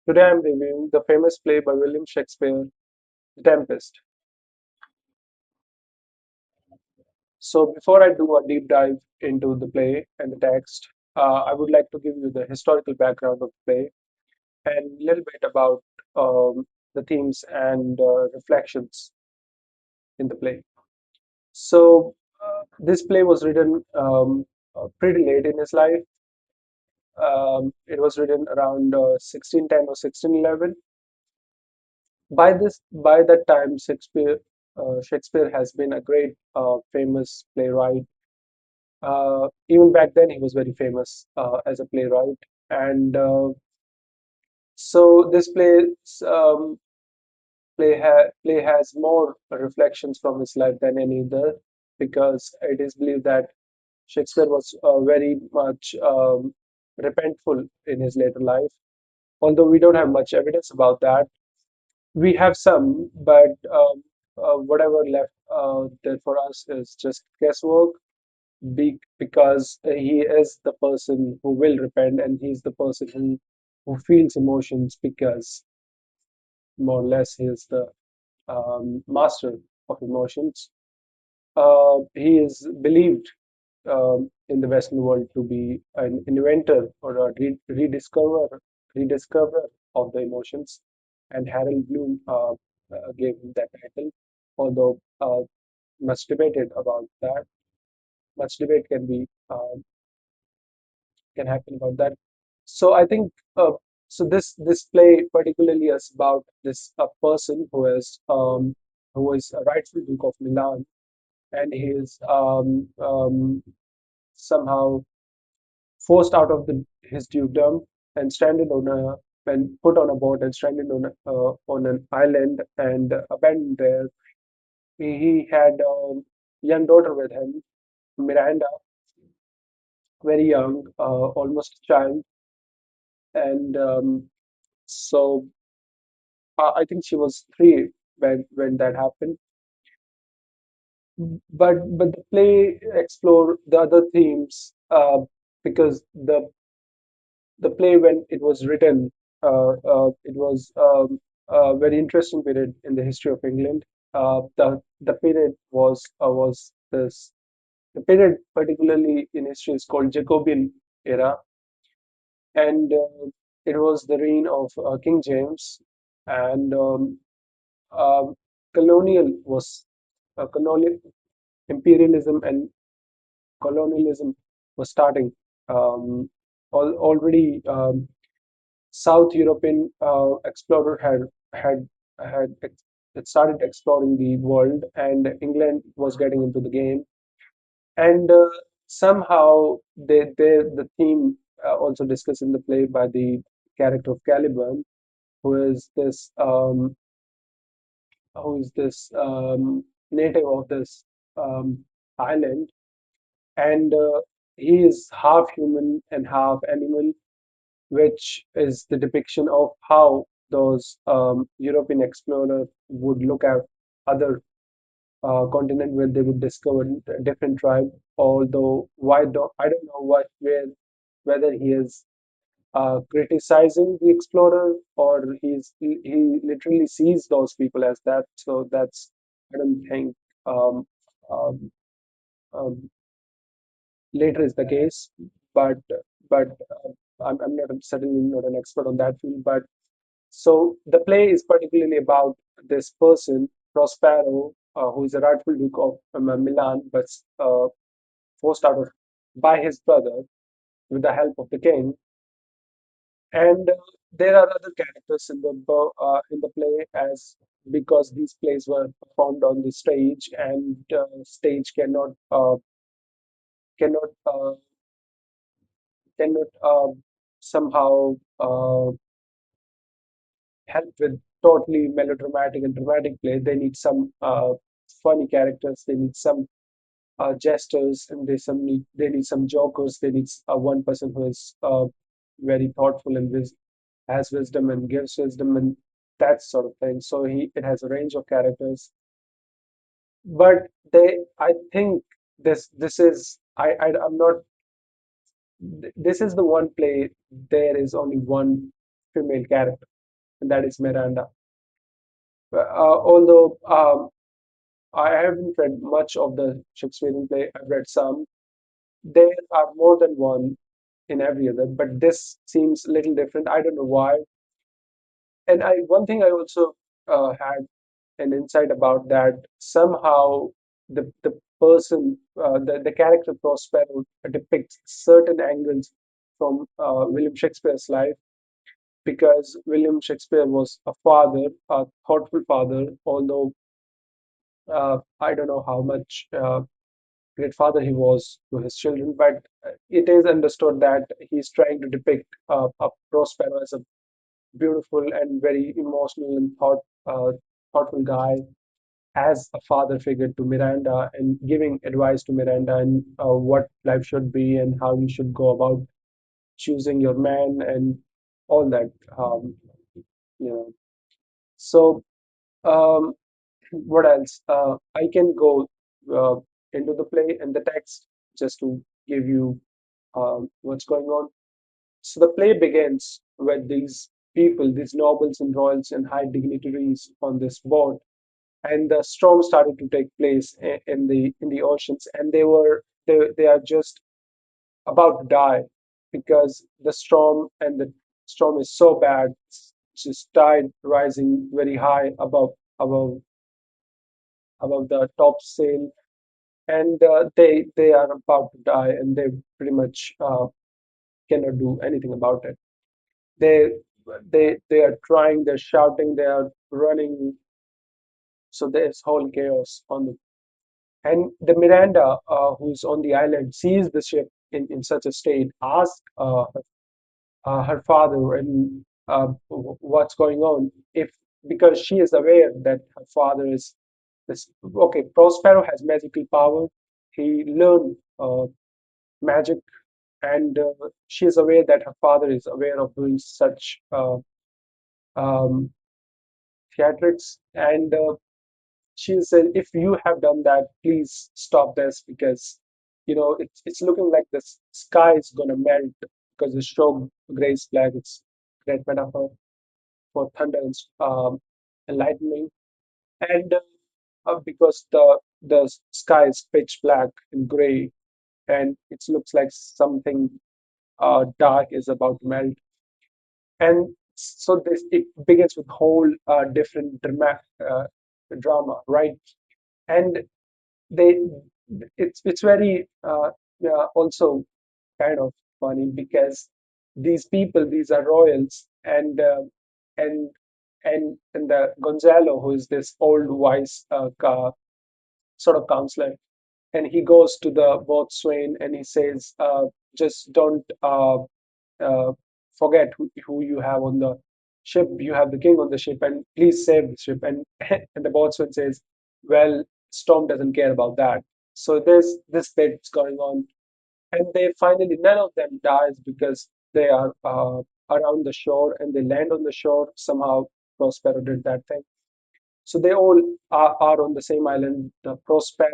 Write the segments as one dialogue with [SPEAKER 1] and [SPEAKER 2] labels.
[SPEAKER 1] Today I'm reviewing the famous play by William Shakespeare, Tempest. So before I do a deep dive into the play and the text, I would like to give you the historical background of the play and a little bit about the themes and reflections in the play. So this play was written pretty late in his life. It was written around 1610 or 1611. By that time, Shakespeare has been a great, famous playwright. Even back then, he was very famous as a playwright, and so this play has more reflections from his life than any other, because it is believed that Shakespeare was very much repentful in his later life. Although we don't have much evidence about that, we have some, but whatever left there for us is just guesswork. Because he is the person who will repent, and he's the person who feels emotions, because more or less he is the master of emotions. He is believed in the Western world to be an inventor or a rediscover of the emotions, and Harold Bloom gave him that title. Although much debated about that, much debate can happen about that. So I think this play particularly is about this person who is a rightful Duke of Milan, and he is somehow forced out of his dukedom and stranded on a and put on a boat and stranded on an island and abandoned there. He had a young daughter with him, Miranda, very young, almost a child, and so I think she was 3 when that happened. But the play explore the other themes, because the play, when it was written, it was a very interesting period in the history of England. The period was this the period particularly in history is called Jacobean era, and it was the reign of King James, and um, colonial was colonial imperialism and colonialism was starting. Already, South European explorer had started exploring the world, and England was getting into the game. And somehow the theme also discussed in the play by the character of Caliban, who is this um, native of this island, and he is half human and half animal, which is the depiction of how those European explorers would look at other continent, where they would discover a different tribe. Although I don't know whether he is criticizing the explorer, or he literally sees those people as that. So that's, I don't think, um, um, um, later is the case, but I'm not certainly not an expert on that field. But so the play is particularly about this person, Prospero, who is a rightful Duke of Milan, but forced out of by his brother with the help of the king. And there are other characters in the play, as because these plays were performed on the stage, and stage cannot cannot somehow help with totally melodramatic and dramatic play. They need some funny characters. They need some jesters, and they need some jokers. They need one person who is very thoughtful and has wisdom and gives wisdom, and that sort of thing. So it has a range of characters, but I think this is I'm not. This is the one play there is only one female character. and that is Miranda. Although I haven't read much of the Shakespearean play, I've read some. There are more than one in every other, but this seems a little different. I don't know why. And I one thing I also had an insight about that somehow the person the character Prospero depicts certain angles from William Shakespeare's life because William Shakespeare was a father, a thoughtful father, although I don't know how much great father he was to his children, but it is understood that he's trying to depict a Prospero as a beautiful and very emotional and thoughtful guy as a father figure to Miranda and giving advice to Miranda and what life should be and how you should go about choosing your man and all that. You know. So, um, what else? I can go uh, into the play and the text just to give you what's going on. So the play begins with these people, these nobles and royals and high dignitaries on this boat, and the storm started to take place in the oceans, and they are just about to die because the storm and the storm is so bad, it's just tide rising very high above above the top sail, and they are about to die, and they pretty much cannot do anything about it. They they are trying, they're shouting, they are running, so there's whole chaos on the and the Miranda, who's on the island, sees the ship in such a state, asks her father and what's going on. If because she is aware that her father is this. Okay, Prospero has magical power. He learned magic, and she is aware that her father is aware of doing such um, theatrics, and she said, "If you have done that, please stop this because it's looking like the sky is gonna melt because the show Grace flag. It's great metaphor for thunder and lightning, and because the sky is pitch black and gray, and it looks like something dark is about to melt, and so this it begins with whole different drama, right? And they it's very yeah, also kind of funny because these people, these are royals, and and the Gonzalo, who is this old wise sort of counselor, and he goes to the boatswain and he says, just don't uh, forget who you have on the ship. You have the king on the ship, and please save the ship. And and the boatswain says, well, Storm doesn't care about that. So there's this bit's going on, and they finally none of them dies because they are around the shore and they land on the shore. Somehow Prospero did that thing. So they all are on the same island, Prospero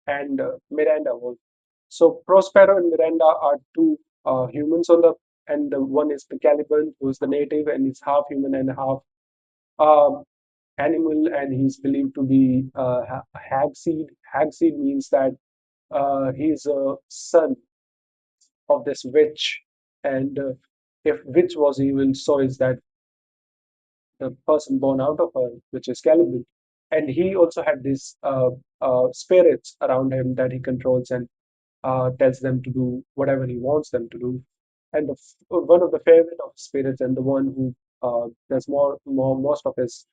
[SPEAKER 1] and Miranda was. So Prospero and Miranda are two humans on the, and the one is the Caliban, who's the native, and he's half human and half um, animal, and he's believed to be hag seed. Hag seed means that he's a son of this witch, and if witch was evil, so is that the person born out of her, which is Caliban. And he also had these spirits around him that he controls and tells them to do whatever he wants them to do. And one of the favorite of spirits and the one who does most of his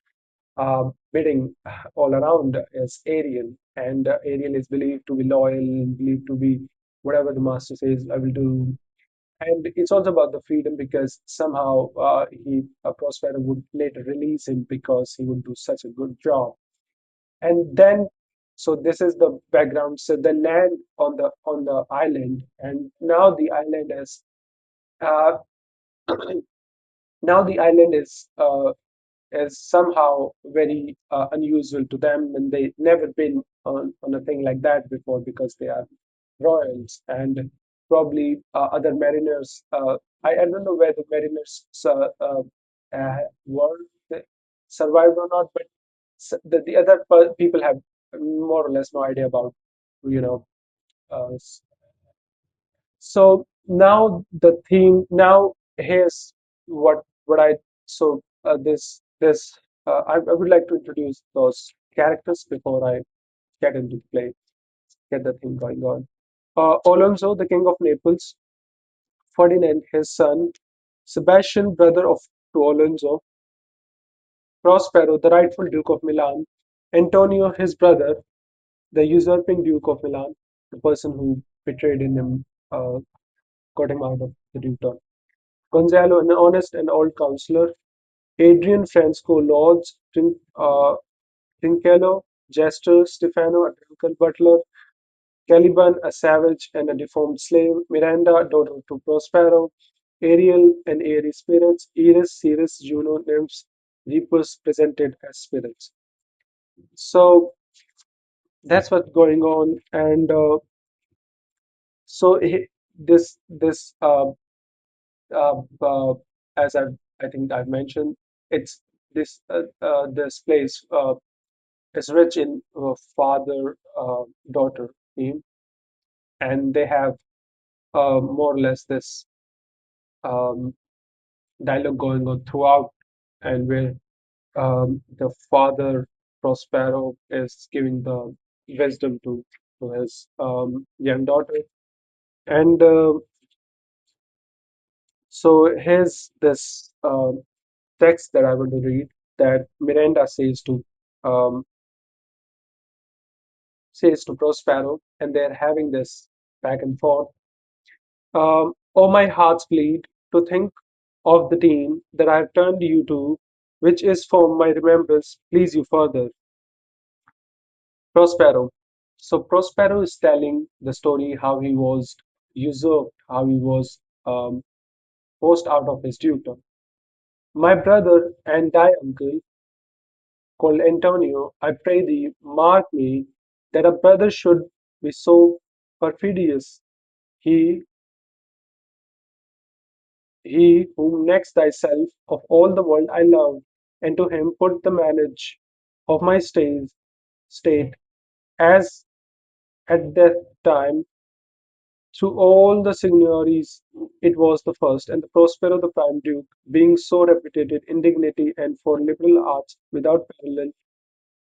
[SPEAKER 1] bidding all around is Ariel. And Ariel is believed to be loyal, believed to be whatever the master says, I will do. And it's also about the freedom because somehow Prospero would later release him because he would do such a good job. And then, so this is the background. So the land on the island, and now the island uh, now the island is somehow very unusual to them, and they never been on a thing like that before because they are royals and probably other mariners. I don't know where the mariners were they survived or not, but the other people have more or less no idea about, you know. So now the theme now here's what I so I would like to introduce those characters before I get into the play, get the thing going on. Alonso, the king of Naples, Ferdinand, his son, Sebastian, brother of to Alonso, Prospero, the rightful Duke of Milan, Antonio, his brother, the usurping Duke of Milan, the person who betrayed him, got him out of the dukedom. Gonzalo, an honest and old counselor, Adrian Francesco Lodge, Trincello, Jester, Stefano, a drunken butler, Caliban, a savage and a deformed slave, Miranda, daughter to Prospero, Ariel and airy spirits, Eris, Ceres, Juno, nymphs, reapers presented as spirits. So that's what's going on, and so this uh, uh, as I think I've mentioned, it's this place is rich in father daughter theme, and they have more or less this um, dialogue going on throughout, and where the father Prospero is giving the wisdom to his young daughter, and so here's this text that I want to read that Miranda um, says to Prospero, and they're having this back and forth. Oh, my heart's bleed to think of the team that I've turned you to, which is for my remembrance, please you further. Prospero. So Prospero is telling the story how he was usurped, how he was forced out of his dukedom. My brother and thy uncle, called Antonio, I pray thee, mark me, that a brother should be so perfidious. He, he whom next thyself of all the world I love, and to him put the manage of my state, as at that time through all the signories it was the first, and the Prospero the Prime Duke, being so reputed in dignity and for liberal arts without parallel,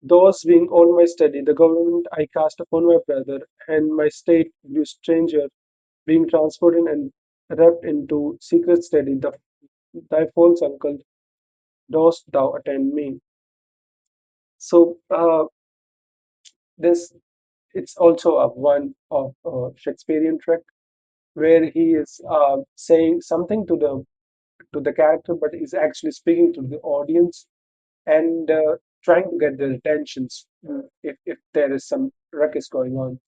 [SPEAKER 1] those being all my study, the government I cast upon my brother, and my state grew stranger, being transported and wrapped into secret study, thy false uncle, dost thou attend me? So this it's also a one of Shakespearean trick where he is saying something to the character, but is actually speaking to the audience and trying to get their attentions if there is some ruckus going on.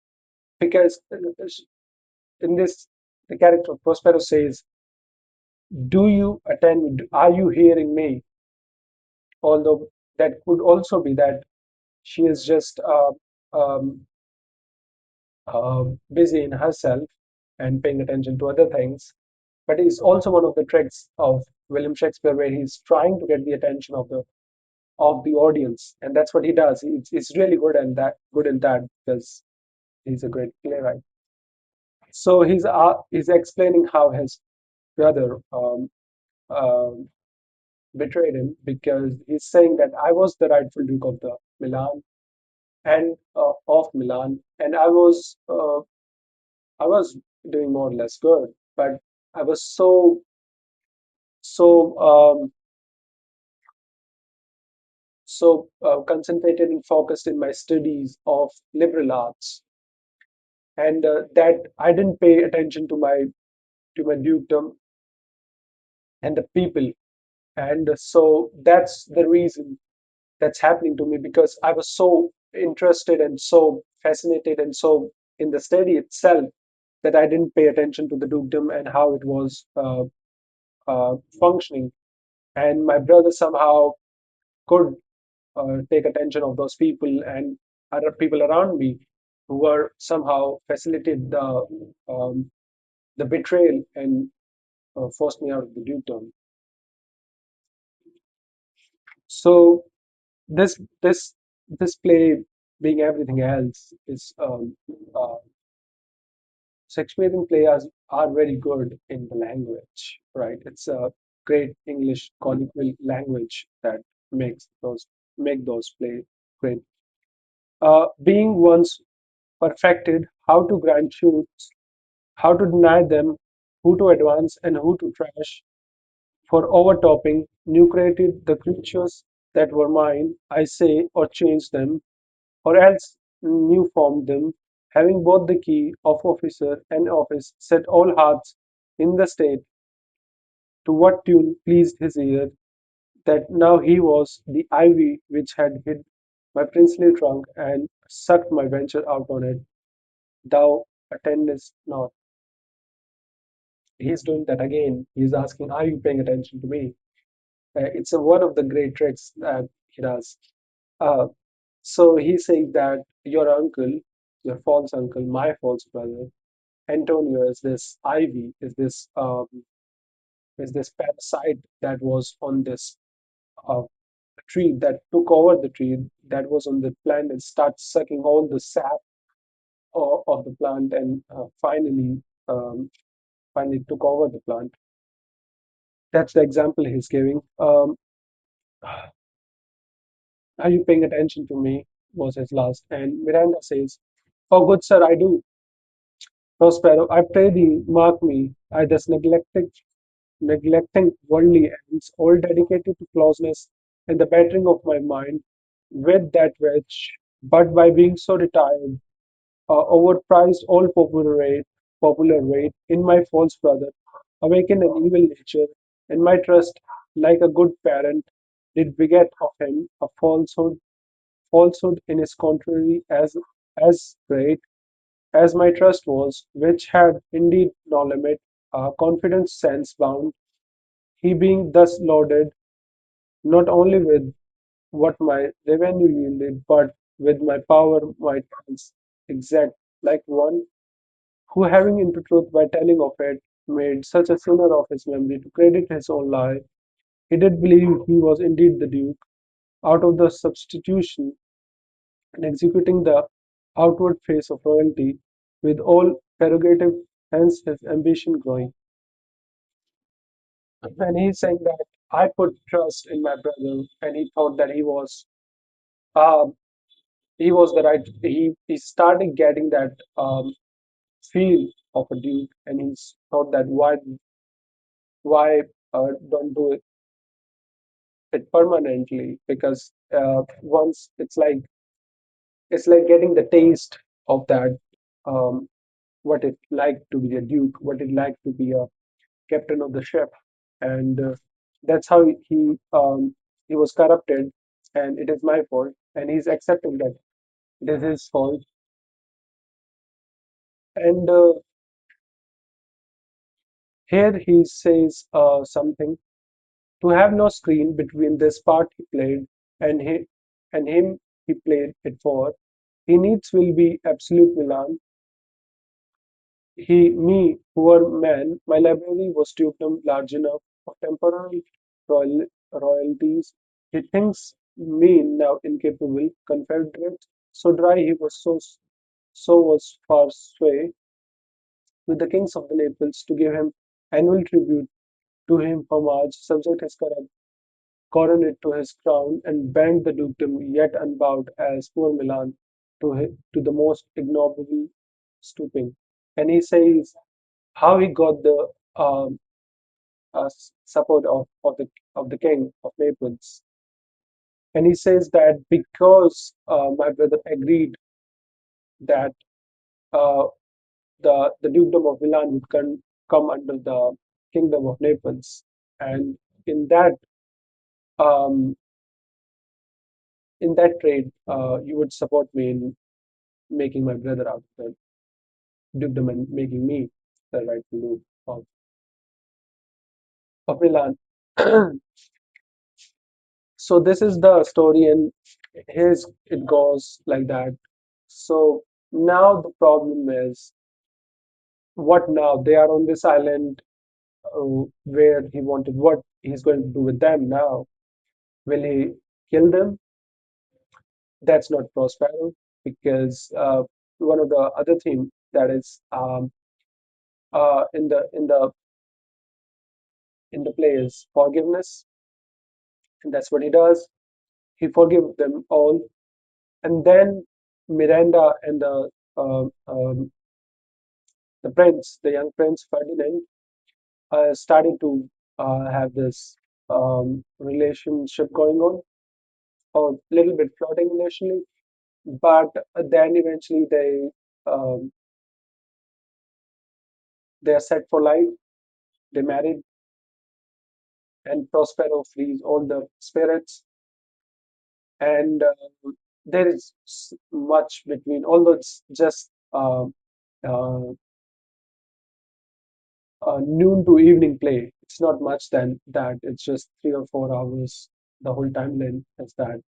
[SPEAKER 1] Because in this, the character of Prospero says, "Do you attend me? Are you hearing me?" Although that could also be that she is just um, busy in herself and paying attention to other things. But it's also one of the tricks of William Shakespeare, where he's trying to get the attention of the audience, and that's what he does. He's really good in that because he's a great playwright. So he's explaining how his brother betrayed him because he's saying that I was the rightful Duke of the Milan and of Milan, and I was doing more or less good, but I was so concentrated and focused in my studies of liberal arts, and that I didn't pay attention to my dukedom and the people, and so that's the reason that's happening to me because I was so interested and so fascinated and so in the study itself that I didn't pay attention to the dukedom and how it was functioning. And my brother somehow could take attention of those people and other people around me who were somehow facilitated the betrayal and forced me out of the dukedom. So this play, being everything else, is Shakespearean players are very good in the language, right? It's a great English colloquial language that makes those make those play great. Being once perfected, how to grant shoots, how to deny them, who to advance and who to trash. For overtopping, new created the creatures that were mine, I say, or change them, or else new formed them, having both the key of officer and office, set all hearts in the state to what tune pleased his ear, that now he was the ivy which had hid my princely trunk and sucked my venture out on it. Thou attendest not. He's doing that again. He's asking, are you paying attention to me? It's one of the great tricks that he does. Uh, so he's saying that your uncle, your false uncle, my false brother, Antonio, is this parasite that was on this uh, tree, that took over the tree, that was on the plant and starts sucking all the sap of the plant, and um, finally took over the plant. That's the example he's giving. Are you paying attention to me? Was his last. And Miranda says, oh, good sir, I do. Prospero, I pray thee, mark me. I thus neglecting worldly ends, all dedicated to closeness and the bettering of my mind, with that which, but by being so retired, overprized all popular weight in my false brother, awakened an evil nature, and my trust, like a good parent, did beget of him a falsehood in his contrary as great as my trust was, which had indeed no limit, confidence sense bound, he being thus loaded not only with what my revenue yielded, but with my power my tongues exact, like one who having into truth by telling of it, made such a sinner of his memory to credit his own lie, he did believe he was indeed the Duke, out of the substitution, and executing the outward face of royalty, with all prerogative, hence his ambition growing. And he's saying that I put trust in my brother, and he thought that uh, he was the right. He started getting that feel of a duke, and he thought that why don't do it permanently? Because once it's like getting the taste of that, um, what it like to be a duke, what it like to be a captain of the ship, and that's how he was corrupted, and it is my fault, and he's accepting that it is his fault. And here he says something to have no screen between this part he played and him he played it for. He needs will be absolute Milan. Me, poor man, my library was dukedom large enough of temporary royalties. He thinks me now incapable, confederate, so dry he was so was far sway with the kings of the Naples to give him annual tribute, to him homage, subject his coronet to his crown, and bend the dukedom yet unbowed as poor Milan to the most ignoble stooping. And he says how he got the support of the king of Naples. And he says that because my brother agreed that uh, the dukedom of Milan would come under the kingdom of Naples, and in that um, in that trade, you would support me in making my brother out of the dukedom and making me the rightful Duke of Milan. So this is the story, and here's it goes like that. So now the problem is, what now? They are on this island where he wanted. What he's going to do with them now? Will he kill them? That's not Prospero, because one of the other theme that is in the play is forgiveness, and that's what he does. He forgives them all, and then Miranda and the prince, the young prince Ferdinand, starting to have this relationship going on, or a little bit flirting initially, but then eventually um, they are set for life. They married, and Prospero frees all the spirits, and there is much between, although it's just uh, noon to evening play. It's not much than that. It's just 3 or 4 hours. The whole timeline is that.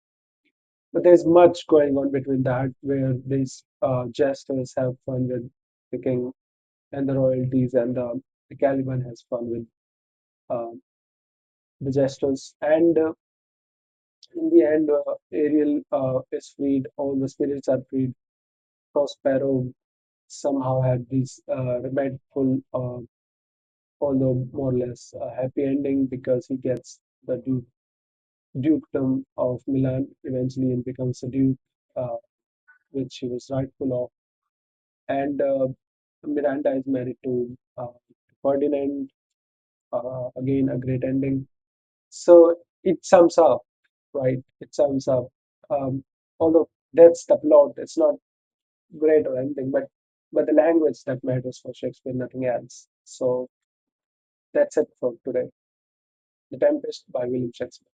[SPEAKER 1] But there's much going on between that, where these jesters have fun with the king and the royalties, and the Caliban has fun with uh, the jesters. And in the end, Ariel is freed. All the spirits are freed. Prospero somehow had this regretful, although more or less happy ending, because he gets the dukedom of Milan eventually and becomes a duke, uh, which he was rightful of. And Miranda is married to Ferdinand. Again, a great ending. So it sums up, right? It sums up. Um, Although that's the plot, it's not great or anything, but the language that matters for Shakespeare, nothing else. So that's it for today. The Tempest by William Shakespeare.